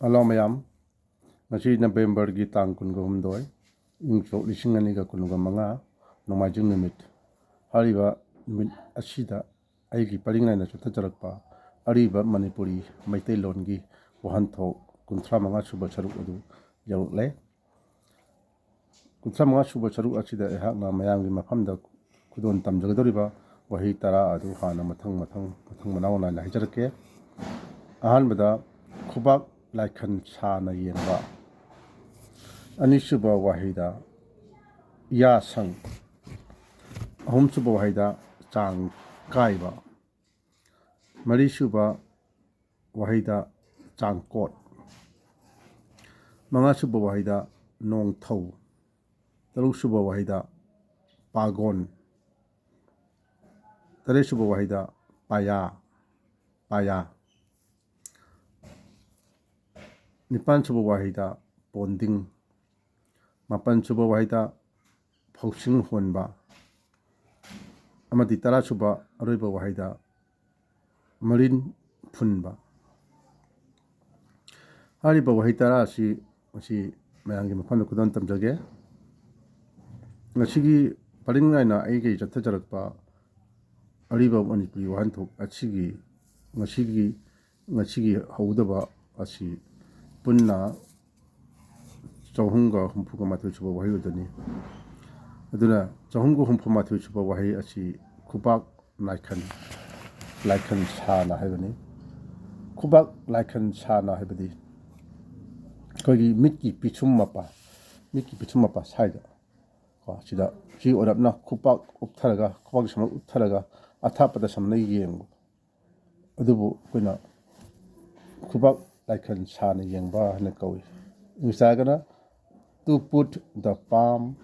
Hello mayam, ngasi November gi tang kun go humdoi, ingso lising ani ga kun go manga, nomajing numit. Hariba numit asida aigi palingai na chota jarakpa, ariba Manipuri Maitai lon gi wahanto kuntra manga suba charuk adu yaruk le. Kuntra manga suba charuk asida ehak na mayam gi mafamda kudon tamjagadoriba wahi tara adu hana mathang manaw na lahi jarake. Ahan bada khubak laikhan sana yengba anisuba wahida ya sang ahumsuba wahida chang kaiba marisuba wahida chang kot mangasuba wahida nong thau tarusuba wahida pagon taresuba wahida paya Nipan suba wahida bonding Mapan suba wahida Fausing honba amadi tara suba aroiba wahida marin phunba hariba wahitara si mayangi mafan kudon tamjage ngasigi palingai na aige jathajarakpa ariba Manipuri wahanthok ngasigi haudaba asi punna chahunga humpuga mathu suba wahi udani aduna chahunga humpu mathu suba wahi asi khubak laikhan sana haibani khubak laikhan sana haibadi kogi mitki pichum mapa saida ko sida ji orapna khubak uptharaga athapada samna yengu adubu koina khubak laikhan sana yengba hana kawi misagana to put the palm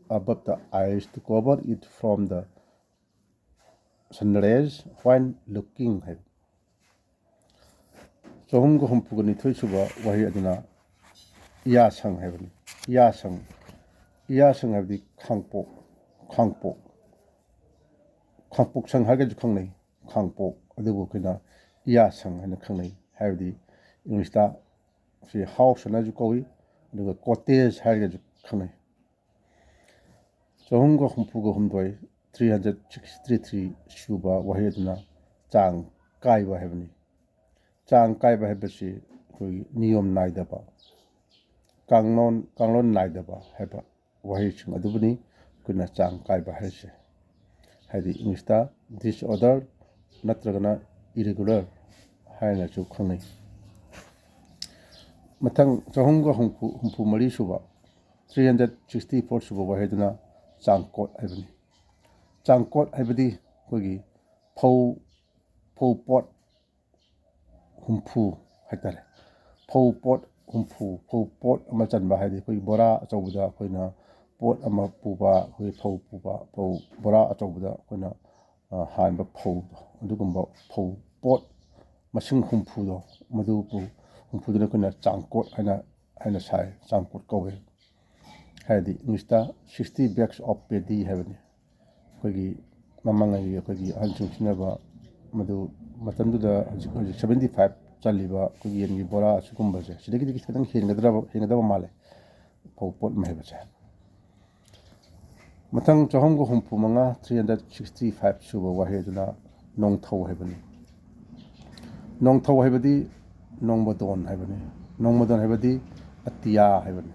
above the eyes to cover it from the sun rays when looking hai chahunga humpugani thoisuba wahi aduna ya sang haibani ya sang habdi khangpok sang haga ju khangnai khangpok adubu kina ya sang hana khangnai habdi English ta si house na ju kawi aduga cottage haga ju khangnai chahunga humpuga humdoi 363 suba wahi aduna chang kaiba haibani chang kaiba haibasi koi niyom naidaba kanglon naidaba haiba wahi chung adubuni kuna chang kaiba haise haidi English ta disorder natragana irregular haina chu khangnai mathang chahunga humpu mari suba 364 suba wahi aduna changkot haibani changkot haibadi kogi phau pot humpu haitare phau pot ama chanba haidi koi bora achaubuda koina pot ama puba koi phau bora achaubuda koina hanba phau adugumba phau pot masing humpu do madu humpu duna koina changkot haina sai changkot kawe haidi English ta 60 bags of paddy haibani kogi mamangai kogi hanchung sinaba madu matamduda 75 chaliba kogi yengi bora asugumba je sidagi kitang hengadaba male pot maheba je mathang chahunga humpu manga 365 suba waheduna nongthau haibani nongthau haibadi nongmadon haibadi atiya haibani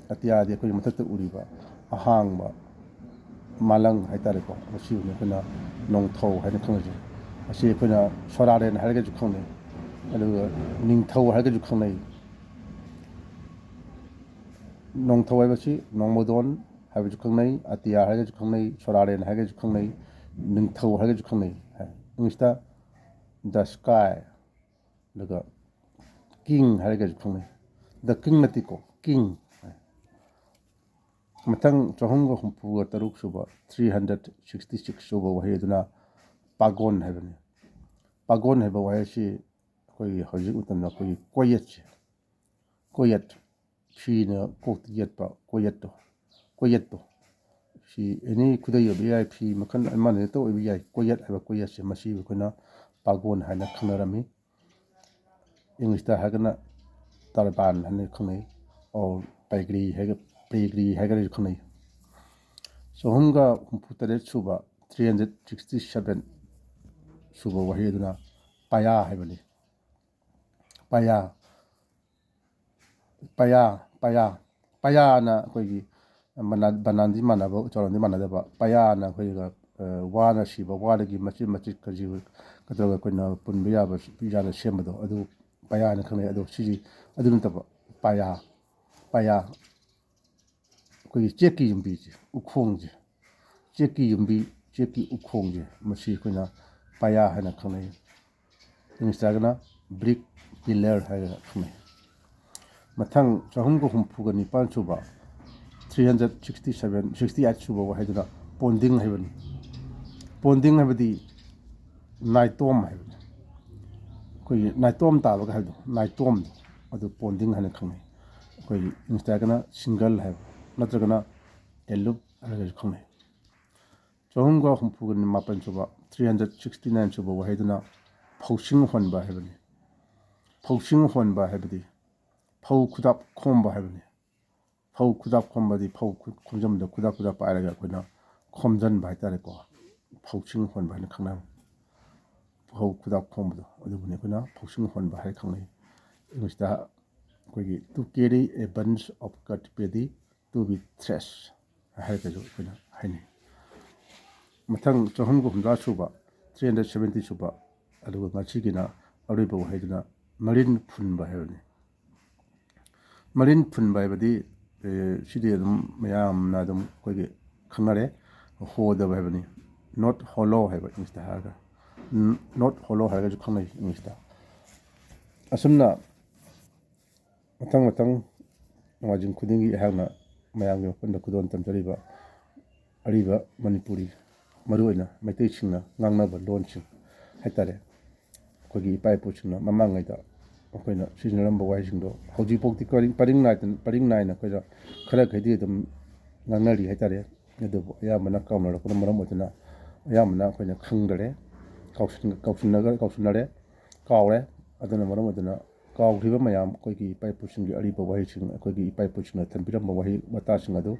atiya de koi mathakta uriba ahangba malang haitare ko masi ne kuna nongthau haina khangje asi kuna soraren harga ju khangne aduga ningthau harga ju khangnai nongthau haibasi nongmodon haiba ju khangnai atiya harga ju khangnai soraren harga ju khangnai ningthau harga ju khangnai ingsta the sky daga king harga ju khangnai the king natiko king mathang chahunga humpuga taruk suba 366 suba wahi aduna pagon haibani pagon haiba wahi si koi hojik utamna koi koyat phina kokti yatpa koyat si any kudai bi phi makan amane to bi koyat haiba koyat se masi kuna pagon haina khanarami English ta hagana ꯇꯔꯕꯥꯟ ꯍꯥꯏꯅ ꯈꯪꯅꯩ or ꯄꯦꯒ꯭ꯔꯤ ꯍꯥꯏꯒꯔꯁꯨ ꯈꯪꯅꯩ ꯆꯍꯨꯝꯒ ꯍꯨꯝꯐꯨꯇꯔꯦꯠ ꯁꯨꯕ 367 ꯁꯨꯕ ꯋꯥꯍꯩ ꯑꯗꯨꯅ ꯄꯌꯥ ꯍꯥꯏꯕꯅꯤ ꯄꯌꯥꯅ ꯑꯩꯈꯣꯏꯒꯤ ꯕꯅꯥꯟꯗꯤ ꯃꯥꯟꯅꯕ ꯎꯆꯥꯎꯔꯣꯟꯗꯤ ꯃꯥꯟꯅꯗꯕ ꯄꯌꯥꯅ ꯑꯩꯈꯣꯏꯒ ꯋꯥꯅ ꯁꯤꯕ ꯋꯥꯗꯒꯤ ꯃꯆꯤꯠ ꯃꯆꯤꯠ ꯀꯩꯗꯧꯔꯒ ꯑꯩꯈꯣꯏꯅ ꯄꯨꯟꯕ ꯌꯥꯅ ꯁꯦꯝꯕꯗꯣ ꯑꯗꯨ ꯄꯌꯥ ꯍꯥꯏꯅ ꯈꯪꯅꯩ ꯑꯗꯣ ꯁꯤꯁꯤ ꯑꯗꯨ ꯅꯠꯇꯕ ꯄꯌꯥ ꯑꯩꯈꯣꯏꯒꯤ ꯆꯦꯛꯀꯤ ꯌꯨꯝꯕꯤꯁꯦ ꯎꯈꯣꯡꯁꯦ ꯆꯦꯛꯀꯤ ꯎꯈꯣꯡꯁꯦ ꯃꯁꯤ ꯑꯩꯈꯣꯏꯅ ꯄꯌꯥ ꯍꯥꯏꯅ ꯈꯪꯅꯩ ꯏꯪꯂꯤꯁꯇꯒꯅ ꯕ꯭ꯔꯤꯛ ꯄꯤꯂꯔ ꯍꯥꯏꯔꯒ ꯈꯪꯅꯩ ꯃꯊꯪ 367 ꯁꯨꯕ 368 ꯁꯨꯕ ꯋꯥꯍꯩꯗꯨꯅ ꯄꯣꯟꯗꯤꯡ ꯍꯥꯏꯕꯅꯤ ꯄꯣꯟꯗꯤꯡ ꯍꯥꯏꯕꯗꯤ ꯅꯥꯏꯇꯣꯝ ꯍꯥꯏꯕꯅꯤ ꯑꯩꯈꯣꯏꯒꯤ ꯅꯥꯏꯇꯣꯝ ꯇꯥꯕꯒ ꯍꯥꯏꯕꯗꯣ ꯅꯥꯏꯇꯣꯝꯗꯣ ꯑꯗꯨ ꯄꯣꯟꯗꯤꯡ ꯍꯥꯏꯅ ꯈꯪꯅꯩ ꯑꯩꯈꯣꯏꯒꯤ ꯏꯪꯂꯤꯁꯇꯒꯅ ꯁꯤꯡꯒꯜ ꯍꯥꯏꯕ ꯅꯠꯇ꯭ꯔꯒꯅ ꯑꯦꯂꯨꯞ ꯍꯥꯏꯔꯒꯁꯨ ꯈꯪꯅꯩ 367 ꯁꯨꯕ 369 ꯁꯨꯕ ꯋꯥꯍꯩꯗꯨꯅ ꯐꯧꯁꯤꯡ ꯍꯣꯟꯕ ꯍꯥꯏꯕꯅꯤ ꯐꯧꯁꯤꯡ ꯍꯣꯟꯕ ꯍꯥꯏꯕꯗꯤ ꯐꯧ ꯈꯨꯗꯥꯞ ꯈꯣꯝꯕ ꯍꯥꯏꯕꯅꯤ ꯐꯧ ꯈꯨꯗꯥꯞ ꯈꯣꯝꯕꯗꯤ ꯐꯧ ꯈꯣꯝꯖꯟꯕꯗ ꯈꯨꯗꯥꯞ ꯄꯥꯏꯔꯒ ꯑꯩꯈꯣꯏꯅ ꯈꯣꯝꯖꯟꯕ ꯍꯥꯏꯇꯥꯔꯦꯀꯣ ꯐꯧꯁꯤꯡ ꯍꯣꯟꯕ ꯍꯥꯏꯅ ꯈꯪꯅꯕ ꯐꯧ ꯈꯨꯗꯥꯞ ꯈꯣꯝꯕꯗꯣ ꯑꯗꯨꯕꯨꯅꯤ ꯑꯩꯈꯣꯏꯅ ꯐꯧꯁꯤꯡ ꯍꯣꯟꯕ ꯍꯥꯏꯅ ꯈꯪꯅꯩ ꯏꯪꯂꯤꯁꯇ ꯑꯩꯈꯣꯏꯒꯤ to carry a bunch of cut paddy to be thresh ꯍꯥꯏꯔꯒꯁꯨ ꯑꯩꯈꯣꯏꯅ ꯍꯥꯏꯅꯩ ꯃꯊꯪ 367 ꯁꯨꯕ 370 ꯁꯨꯕ ꯑꯗꯨꯒ ꯉꯁꯤꯒꯤꯅ ꯑꯔꯣꯏꯕ ꯋꯥꯍꯩꯗꯨꯅ ꯃꯔꯤꯟ ꯐꯨꯟꯕ ꯍꯥꯏꯕꯅꯤ ꯃꯔꯤꯟ ꯐꯨꯟꯕ ꯍꯥꯏꯕꯗꯤ ꯁꯤꯗꯤ ꯑꯗꯨꯝ ꯃꯌꯥꯝꯅ ꯑꯗꯨꯝ ꯑꯩꯈꯣꯏꯒꯤ ꯈꯪꯅꯔꯦ ꯍꯣꯗꯕ ꯍꯥꯏꯕꯅꯤ ꯅꯣꯠ ꯍꯣꯂꯣ ꯍꯥꯏꯕ ꯏꯪꯂꯤꯁꯇ ꯍꯥꯏꯔꯒ ꯅꯣꯠ ꯍꯣꯂꯣ ꯍꯥꯏꯔꯒꯁꯨ ꯈꯪꯅꯩ ꯏꯪꯂꯤꯁꯇ ꯑꯁꯨꯝꯅ ꯃꯊꯪ ꯅꯣꯡꯃꯥꯏꯖꯤꯡ ꯈꯨꯗꯤꯡꯒꯤ ꯑꯩꯍꯥꯛꯅ ꯃꯌꯥꯝꯒꯤ ꯃꯐꯝꯗ ꯈꯨꯗꯣꯜ ꯇꯝꯖꯔꯤꯕ ꯑꯔꯤꯕ ꯃꯅꯤꯄꯨꯔꯤ ꯃꯔꯨꯑꯣꯏꯅ ꯃꯩꯇꯩꯁꯤꯡꯅ ꯉꯥꯡꯅꯕ ꯂꯣꯟꯁꯤꯡ ꯍꯥꯏꯇꯥꯔꯦ ꯑꯩꯈꯣꯏꯒꯤ ꯏꯄꯥ ꯏꯄꯨꯁꯤꯡꯅ ꯃꯃꯥꯡꯉꯩꯗ ꯑꯩꯈꯣꯏꯅ ꯁꯤꯖꯤꯟꯅꯔꯝꯕ ꯋꯥꯍꯩꯁꯤꯡꯗꯣ ꯍꯧꯖꯤꯛꯐꯥꯎꯗꯤ ꯄꯔꯤꯡ ꯅꯥꯏꯅ ꯑꯩꯈꯣꯏꯅ ꯈꯔꯈꯩꯗꯤ ꯑꯗꯨꯝ ꯉꯥꯡꯅꯔꯤ ꯍꯥꯏꯇꯥꯔꯦ ꯑꯗꯨꯕꯨ ꯑꯌꯥꯝꯕꯅ ꯀꯥꯎꯅꯔꯛꯄꯅ ꯃꯔꯝ ꯑꯣꯏꯗꯨꯅ ꯑꯌꯥꯝꯕꯅ ꯑꯩꯈꯣꯏꯅ ꯈꯪꯗꯔꯦ ꯀꯥꯎꯁꯤꯟꯅꯔꯦ ꯀꯥꯎꯔꯦ ꯑꯗꯨꯅ ꯃꯔꯝ ꯑꯣꯏꯗꯨꯅ ꯀꯥꯎꯈ꯭ꯔꯤꯕ ꯃꯌꯥꯝ ꯑꯩꯈꯣꯏꯒꯤ ꯏꯄꯥ ꯏꯄꯨꯁꯤꯡꯒꯤ ꯑꯔꯤꯕ ꯋꯥꯍꯩꯁꯤꯡ ꯑꯩꯈꯣꯏꯒꯤ ꯏꯄꯥ ꯏꯄꯨꯁꯤꯡꯅ ꯊꯝꯕꯤꯔꯝꯕ ꯋꯥꯍꯩ ꯋꯥꯇꯥꯁꯤꯡ ꯑꯗꯨ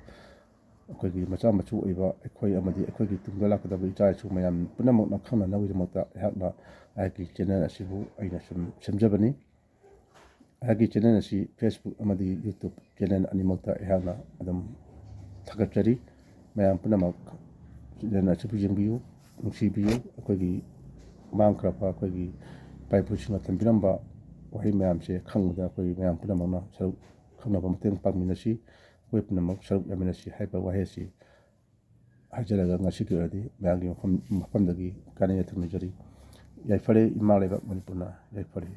ꯑꯩꯈꯣꯏꯒꯤ ꯃꯆꯥ ꯃꯁꯨ ꯑꯣꯏꯕ ꯑꯩꯈꯣꯏ ꯑꯃꯗꯤ ꯑꯩꯈꯣꯏꯒꯤ ꯇꯨꯡꯗ ꯂꯥꯛꯀꯗꯕ ꯏꯆꯥ ꯏꯁꯨ ꯃꯌꯥꯝ ꯄꯨꯝꯅꯃꯛꯅ ꯈꯪꯅꯅꯕꯒꯤꯗꯃꯛꯇ ꯑꯩꯍꯥꯛꯅ ꯑꯩꯍꯥꯛꯀꯤ ꯆꯦꯅꯦꯜ ꯑꯁꯤꯕꯨ ꯑꯩꯅ ꯁꯨꯝ ꯁꯦꯝꯖꯕꯅꯤ ꯑꯩꯍꯥꯛꯀꯤ ꯆꯦꯅꯦꯜ ꯑꯁꯤ ꯐꯦꯁꯕꯨꯛ ꯑꯃꯗꯤ ꯌꯨꯇꯨꯞ ꯆꯦꯅꯦꯜ ꯑꯅꯤꯃꯛꯇ ꯑꯩꯍꯥꯛꯅ ꯑꯗꯨꯝ ꯊꯥꯒꯠꯆꯔꯤ ꯃꯌꯥꯝ ꯄꯨꯝꯅꯃꯛ ꯆꯦꯅꯦꯜ ꯑꯁꯤꯕꯨ ꯌꯦꯡꯕꯤꯌꯨ ꯅꯨꯡꯁꯤꯕꯤꯌꯨ ꯑꯩꯈꯣꯏꯒꯤ ꯃꯥꯡꯈ꯭ꯔꯕ ꯑꯩꯈꯣꯏꯒꯤ ꯏꯄꯥ ꯏꯄꯨꯁꯤꯡꯅ ꯊꯝꯕꯤꯔꯝꯕ ꯋꯥꯍꯩ ꯃꯌꯥꯝꯁꯦ ꯈꯪꯕꯗ ꯑꯩꯈꯣꯏ ꯃꯌꯥꯝ ꯄꯨꯝꯅꯃꯛꯅ ꯁꯔꯨꯛ ꯈꯪꯅꯕ ꯃꯇꯦꯡ ꯄꯥꯡꯃꯤꯟꯅꯁꯤ ꯑꯩꯈꯣꯏ ꯄꯨꯝꯅꯃꯛ ꯁꯔꯨꯛ ꯌꯥꯃꯤꯟꯅꯁꯤ ꯍꯥꯏꯕ ꯋꯥꯍꯩ ꯑꯁꯤ ꯍꯥꯏꯖꯔꯒ ꯉꯁꯤꯒꯤ ꯑꯣꯏꯅꯗꯤ ꯃꯌꯥꯝꯒꯤ ꯃꯐꯝꯗꯒꯤ ꯀꯥꯏꯅ ꯌꯥꯊꯪ ꯅꯤꯖꯔꯤ ꯌꯥꯏꯐꯔꯦ ꯏꯃꯥ ꯂꯩꯕꯥꯛ ꯃꯅꯤꯄꯨꯔꯅ ꯌꯥꯏꯐꯔꯦ